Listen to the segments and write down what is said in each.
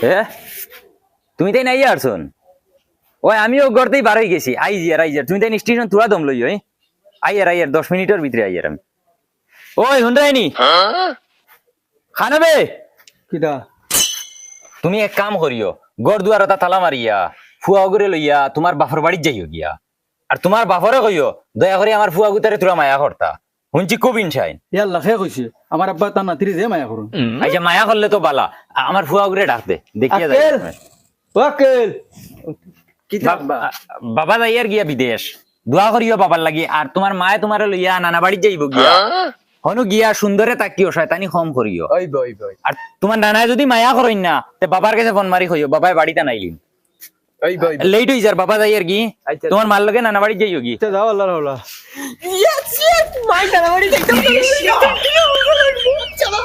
এ তুমি তাই নাই আরছন ওই আমিও গড়তেই বার হয়ে গেছি আইজিয়ার তুমি তাই স্টেশন তুলা দম লই ওই আইয়ার 10 মিনিটের ভিতরে আইয়ার আমি ওই হুন্ডাইনি খানাবে কিটা তুমি এক কাম করিও গড় দুয়ার তা তালা মারিয়া ফুয়া করে লইয়া তোমার বাপর বাড়ির যাইও গিয়া আর তোমার বাপরে কইও দয়া করে আমার ফুয়া গুতারে তোরা মায়া করতা হুনছি খুব ইনসাইন ইয়াল্লা খেয়ে কইছে আমার আব্বা তার নাতিরে যে মায়া করুন আচ্ছা মায়া করলে তো বালা আমার ফুয়া করে ডাক দে দেখিয়া যাই আকেল ওয়াকেল বাবা যাইয়ার গিয়া বিদেশ দোয়া করিও বাবার লাগি আর তোমার মায়ে তোমারে লইয়া নানা বাড়ি যাইব গিয়া হনু গিয়া সুন্দরে তাকিও শয়তানি কম করিও ওই আর তোমার নানায় যদি মায়া করইন না তে বাবার কাছে ফোন মারি কইও বাবাই বাড়িতে নাইলিন লেট হই যার বাবা যাইয়ার কি তোমার মার লগে নানা বাড়ি যাইও কি যাও আল্লাহ রাওলা ইয়েস মাই নানা বাড়ি যাইতাম চলো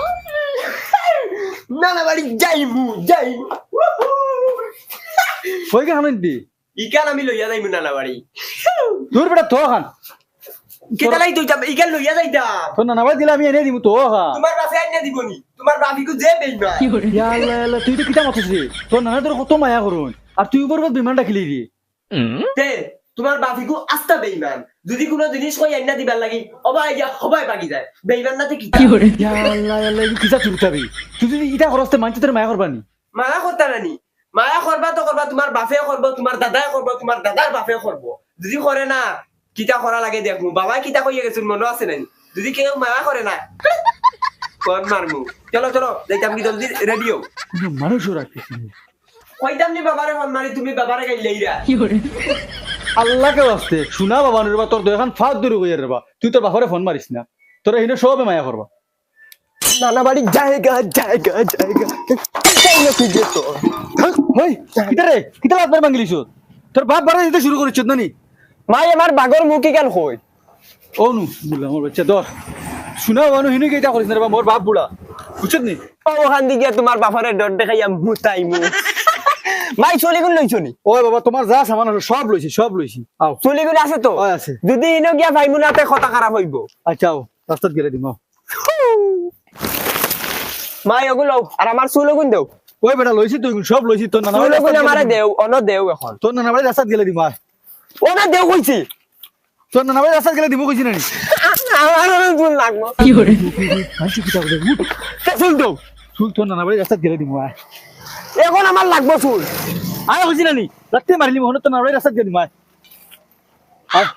নানা বাড়ি যাইমু কই কে হামেন দি ইকান আমি লইয়া যাইমু নানা বাড়ি দূর বেটা তো খান কেতালাই তুই ইকান লইয়া যাইতাম তো না নাবাই দিলে আমি এনে দিমু তো খা তোমার বাপে আইনা দিবনি তোমার বাপিকু যে বেইমা ইয়াল্লা ইয়াল্লা তুই তো কিটা মাথিস রে তোর নানা তোর কত মায়া করুন আর তুই উপর বিমানটা খেলি রে তে তোমার বাপিকু আস্তা বেইমান যদি কোনো জিনিস কই আইনা দিবার লাগি অবাই যা হবাই বাকি যায় বেইমান নাতে কি ইয়াল্লা ইয়াল্লা কিটা চুরতাবি তুই যদি ইটা করস্তে মানতে তোর মায়া করবানি মায়া করতা নানি মায়া করবা তো করবা তোমার বাপে করবো তোমার দাদাই করবো তোমার দাদার বাপে করবো যদি করে না কিতা করা লাগে দেখমু বাবা কিতা কইয়া গেছুন মনে আছে নাই যদি কেউ মায়া করে না কোন মারমু চলো চলো যাইতাম কি জলদি রেডি হও কোনো মানুষও রাখিস নি কইতাম নি বাবারে ফোন মারি তুমি বাবারে গাইলাইরা আল্লাহকে বাস্তে শোনা বাবা নুরবা তোর দোকান ফাঁক দূরে কইয়া রেবা তুই তোর বাপরে ফোন মারিস না তোরা হিনে সবে মায়া করবা নানা বাড়ি জায়গা কি যেত হই কিটা রে কিটা লাত মারি বাঙ্গিলিছ তোর বাপ বারে দিতে শুরু করিস না নি মাই আমার বাগর মুখি কেন কই ও নু বুলা আমার বাচ্চা দর শোনা বানু হিনে কেটা করিস না রে মোর বাপ বুড়া বুঝছ নি ওখান দিকে তোমার বাপারে ডর দেখাইয়া মুতাইমু মাই চলি গুন লইছনি ওই বাবা তোমার যা সামান আছে সব লইছি আও চলি গুন আছে তো ওই আছে যদি ইনো গিয়া ভাইমু নাতে কথা খারাপ হইব আচ্ছা আও রাস্তাত গেলে দিম আও মাই ওগুলো আর আমার চুল গুন দেও ওই বেটা লইছি তুই সব লইছি তোর নানা চুল গুন আমারে দেও অন দেও এখন তোর নানা বাড়ি রাস্তাত গেলে দিম আয় ও না দেও কইছি তোর নানা বাড়ি রাস্তাত গেলে দিব কইছি না নি আমার চুল লাগবো আইছি কিটা বলে উঠ চুল দেও চুল তোর নানা বাড়ি রাস্তাত গেলে দিব আয় এখন আমার লাগবো চুল আয় কইছি না নি রাতে মারিলি মহন তোর নানা বাড়ি রাস্তাত গেলে দিব আয় আয়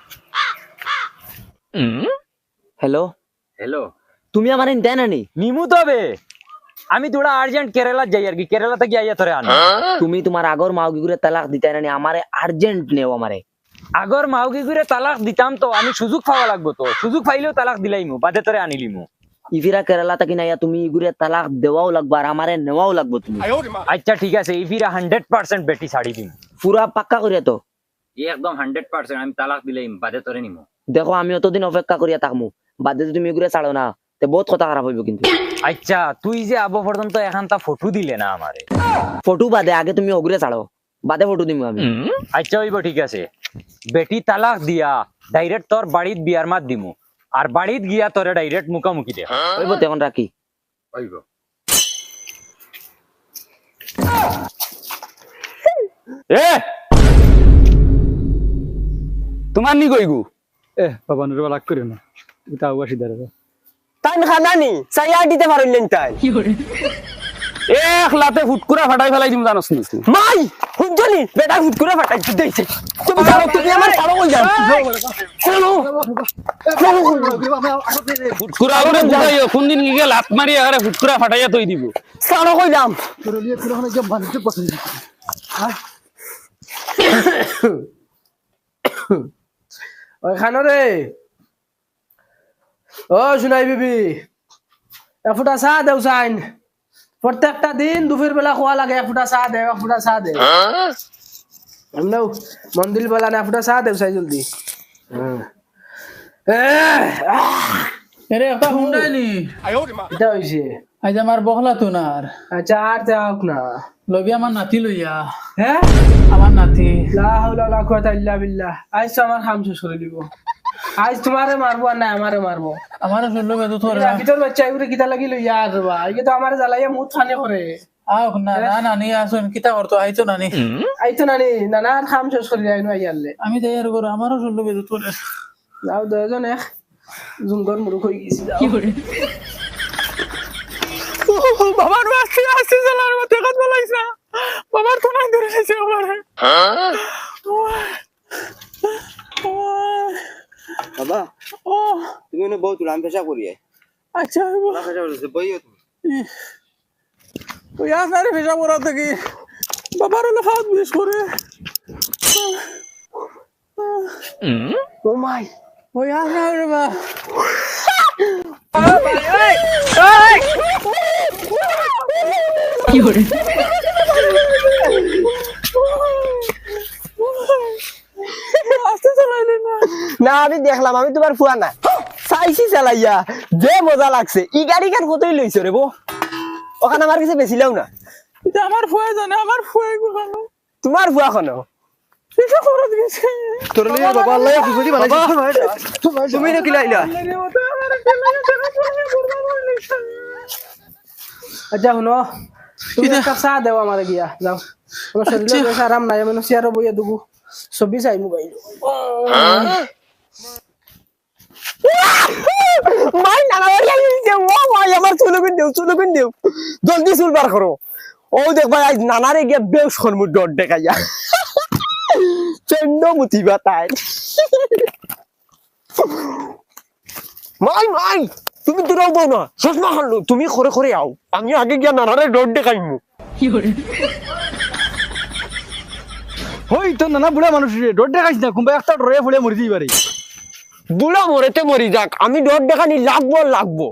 হ্যালো তুমি আমার দেয় না নি নিমু তবে আমি তোরা আর্জেন্ট কেরালা যাই আর কি কেরালা থেকে আইয়া তোরে আনো তুমি তোমার আগর মাউগি করে তালাক দিতে না নি আমারে আর্জেন্ট নেও আমারে আগর মাউকি করে তালাক দিতাম তো আমি সুযোগ পাওয়া লাগবো তো সুযোগ পাইলেও তালাক দিলাইমু বাদে তোরে আনিলিমু ইফিরা কেরালা থেকে নাইয়া তুমি ইগুরে তালাক দেওয়াও লাগবে আর আমারে নেওয়াও লাগবে তুমি আচ্ছা ঠিক আছে ইফিরা 100% বেটি ছাড়ি দিম পুরা পাক্কা করিয়া তো একদম 100% আমি তালাক দিলাইম বাদে তোরে নিমু দেখো আমি অতদিন অপেক্ষা করিয়া থাকমু বাদে যদি তুমি ইগুরে ছাড়ো না তে বহুত কথা খারাপ হইব কিন্তু আচ্ছা তুই যে আবো পর্যন্ত এখানটা ফটো দিলে না আমারে ফটো বাদে আগে তুমি অগুরে ছাড়ো বাদে ফটো দিমু আমি আচ্ছা হইব ঠিক আছে বেটি তালাক দিয়া ডাইরেক্ট তোর বাড়িত বিয়ার মাত দিমু আর বাড়িত গিয়া তোরে ডাইরেক্ট মুখামুখি দে হইব তখন রাখি হইব এ তোমার নি কইগু এ বাবা নুরবা লাগ করে না এটা আওয়াসি দাঁড়াবে তাই খানানি চাইয়া দিতে পারলেন তাই এক লাতে ফুটকুরা ফাটাই ফেলাই দিম জানোস নি মাই হুজলি বেটা হুট করে ফাটাই দিতেছে তুমি জানো তুমি আমার ছাড়ো কই যাও চলো ফুটকুরা আলুরে বুঝাইও কোন দিন গিয়ে লাত মারি আরে ফুটকুরা ফাটাইয়া তৈ দিব ছাড়ো কই যাম তোর লিয়ে তোর হনে যে বানিতে পছন্দ ওই খানো রে ও শুনাই বিবি এফুটা চা দেও চাইন প্রত্যেকটা দিন দুপুর বেলা খোয়া লাগে এফুটা চা দে এফুটা চা দে এমনও মন্দির বেলা না এফুটা চা দেও চাই জলদি এরে একটা হুন্ডাই নি এটা হইছে আজ আমার বহলা তো নার আচ্ছা আর যাওক না লবি আমার নাতি লইয়া হ্যাঁ আমার নাতি লা হাওলা ওয়ালা কুওয়াতা ইল্লা বিল্লাহ আজ তো আমার খাম শেষ করে দিব আজ তোমারে মারবো আর না আমারে মারবো আমার শুনলো বেদু থরে ভিতর বাচ্চা এগুলো কিতা লাগি লইয়া আর বা এই তো আমারে জ্বালাইয়া মুখ খানে করে আওক না না নানি আসুন কিতা করতো আইতো নানি আইতো নানি নানার খাম শেষ করে আইনো আইয়ারলে আমি তৈয়ার করো আমারও শুনলো বেদু তোলে যাও দুজন এক জুঙ্গর মুরুখ হয়ে গেছি যাও বাবার আসছে আসছে চালার মতো কাজ বলাইছা বাবার তো নাই ধরে নিয়েছে আমারে বাবা ও তুমি না বহুত রাম পেশা করি আচ্ছা পেশা করছে বইও তুমি ওই আসারে ভেজা পড়া থেকে বাবার হলো হাত বিশ করে ও মাই ওই আসারে বা আস্তে চালাইলে না না আমি দেখলাম আমি তোমার ফুয়া না চাইছি চালাইয়া যে মজা লাগছে ই গাড়ি কার কতই লইছো রে বো ওখানে আমার কাছে বেশি লাও না এটা আমার ফুয়া জানে আমার ফুয়া গুলো তোমার ফুয়া কোনো এটা করে দিয়েছে তোর লিয়ে বাবা আল্লাহ খুশি বানাইছে তুমি না কি লাইলা আচ্ছা শুনো তুমি একটা চা দেও আমার গিয়া যাও আমার শরীরে বেশ আরাম নাই আমি চেয়ারও বইয়া দেবো ছবি চাই মোবাইল মাই নানা বাড়ি আইছে ও মাই আমার চুলগুন দেও জলদি চুল বার করো ও দেখ ভাই আজ নানারে গিয়ে বেশ খরমুর ডট দেখাইয়া চন্ড মুতিবা তাই মাই তুমি দূরাও বউ না চশমা খালো তুমি করে করে আও আমি আগে গিয়া নানারে ডট দেখাইমু হই তো নানা বুড়া মানুষ রে ডর দেখাইছ না কুম্বা একটা ডরে ফুলে মরি দিই পারে বুড়া মরেতে মরি যাক আমি ডট দেখানি লাগবো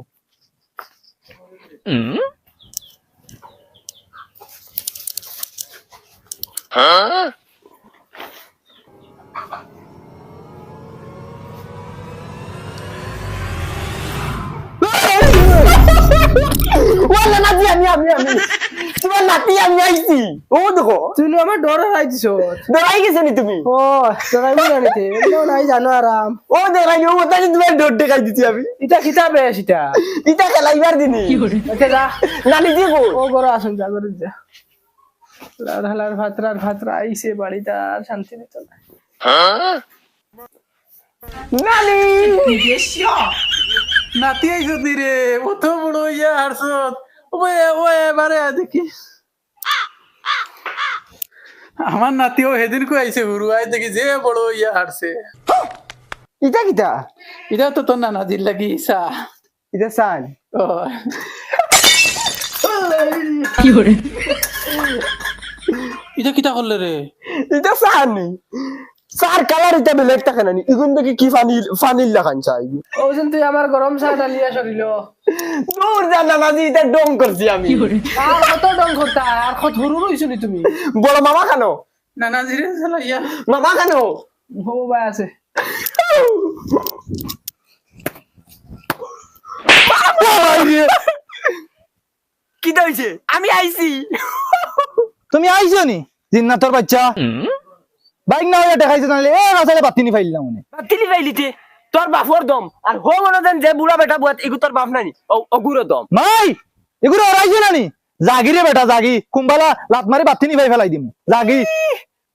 ওলা নাতি আমি তোমার নাতি আমি আইছি ও দেখো তুমি আমার ডর হারাইছো ডরাই গেছে নি তুমি ও ডরাই জানিতে এমন নাই জানো আরাম ও দেখাই ও তাই তোমার ডট দেখাই দিছি আমি এটা কিতা বেশ এটা ইটা খেলাইবার দিনি আচ্ছা যা নানি দিব ও গরো আসুন যা করে যা লাল ভাতরা আইছে বাড়িতে আর শান্তি দিত না নানি নাতি আইসত নি রে অত বড় ইয়া হারছত ও এবারে দেখি আমার নাতিও সেদিন কো আইছে হুরু আই দেখি যে বড় ইয়া হারছে ইটা কিটা এটা তো তোর নানা দিল লাগি ইসা ইটা সান ও এটা কিটা করলে রে এটা সানি সার কালার এটা বেলেগ থাকে নানি ইগুন দেখি কি ফানিল লাগান চাই ওজন তুই আমার গরম চা ডালিয়া সরিল দূর জানা নাজি এটা ডং করছি আমি আর কত ডং করতা আর কত হুরু রইছো নি তুমি বড় মামা খানো নানা জিরে চালা ইয়া মামা খানো হবো ভাই আছে কি হইছে আমি আইছি তুমি আইছো নি জিন্নাতর বাচ্চা বাইক না হইয়া দেখাইছো তাহলে এ রাসালে বাতিনি ফাইলাম মনে বাতিলি পাইলিতে তোর বাপর দম আর হো মনে দেন যে বুড়া বেটা বুয়াত এগু তোর বাপ নানি অগুর দম নাই এগুলো ওরাইছো না নি জাগি রে বেটা জাগি কুম্বালা লাত মারি বাতিনি ফাই ফেলাই দিম জাগি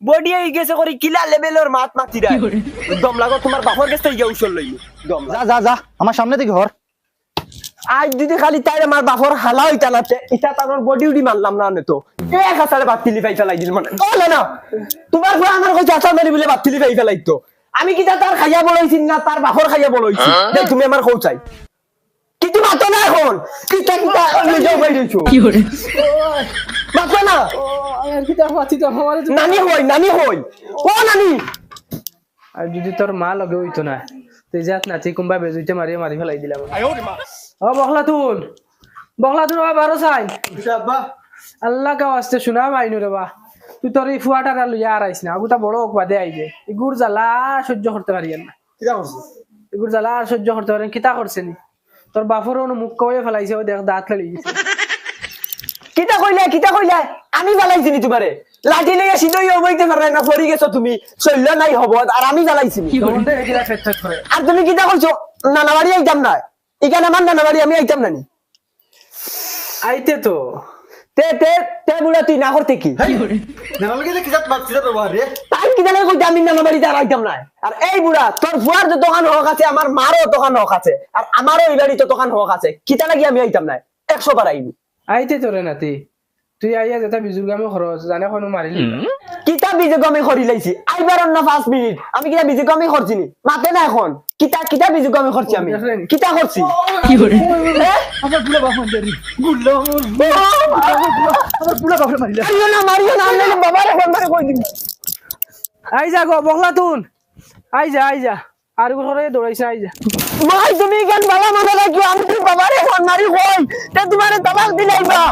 বডি আই গেছে করে কিলা লেভেলের মাত মাতি রা দম লাগো তোমার বাপর কাছে গিয়া উছল লই দম যা যা যা আমার সামনে থেকে ঘর আজ যদি খালি তাই আমার বাপর হালা হইতা না এটা তার বডি উডি মারলাম না নে তো এক হাসারে বাতিলি পাই ফেলাই দিল মানে ওলে না তোমার ঘর আমার কই চাচা মারি বলে বাতিলি পাই ফেলাই তো আমি কি তার খাইয়া বলাইছি না তার বাপর খাইয়া বলাইছি দেখ তুমি আমার কও চাই কিন্তু মাতো না এখন কিটা লই যাও বাইরে কি করে মাতো না ও আর কিতা পাতি তো আমার নানি হই ও নানি আর যদি তোর মা লগে হইতো না তুই যাত না তুই কুম্বা বেজুইতে মারি ফেলাই দিলাম ও বখলাতুন বারো চাই আল্লাহ কা ওয়াস্তে শুনা মাইনু রে বা তুই তোর এই ফুয়াটা লইয়া আর আইস না আগুটা বড় হোক বাদে আইবে এগুর জ্বালা সহ্য করতে পারি না কিটা করছিস এগুর জ্বালা আর সহ্য করতে পারেন কিতা করছে নি তোর বাপর মুখ কয়ে ফেলাইছে ও দেখ দাঁত লাগি গেছে কিটা কইলে আমি জ্বালাইছি নি তোমারে লাঠি লইয়া সিধই হইতে পারে না পড়ি গেছো তুমি চলল নাই হব আর আমি জ্বালাইছি নি তখন এগুলা ফেট করে আর তুমি কিটা কইছো নানা বাড়ি আইতাম না এখানে আমার নানা বাড়ি আমি আইতাম না নি আইতে তো তে তে তে বুড়া তুই না করতে কি নালাগে যে কিজাত মাছ কিজাত ব্যবহার রে তাই কি জানে কই আমি না বাড়ি যা রাইতাম না আর এই বুড়া তোর ফুয়ার যে দোকান হক আছে আমার মারও দোকান হক আছে আর আমারও এই বাড়ি তো দোকান হক আছে কিতা লাগি আমি আইতাম না 100 বার আইবি আইতে তোরে নাতি তুই আইয়া যেটা বিজুর গামে খরচ জানে কোনো মারিলি কিতা বিজে গমি করি লাইছি আইবার না 5 মিনিট আমি কিতা বিজে গমি করছি নি মাতে না এখন কিতা কিতা বিজে গমি করছি আমি কিতা করছি আমার বুলা বাপ মারি গুল্লা আমার বুলা বাপ মারিলা মারিও না আমি বাবারে ফোন করে কই দিবি আই যা গো বগলা তুন আই যা আর ঘরে দৌড়াইছে আই যা মাই তুমি কেন বালা মাথা রাখিও আমি বাবারে ফোন মারি কই তে তোমারে তালাক দিলাইবা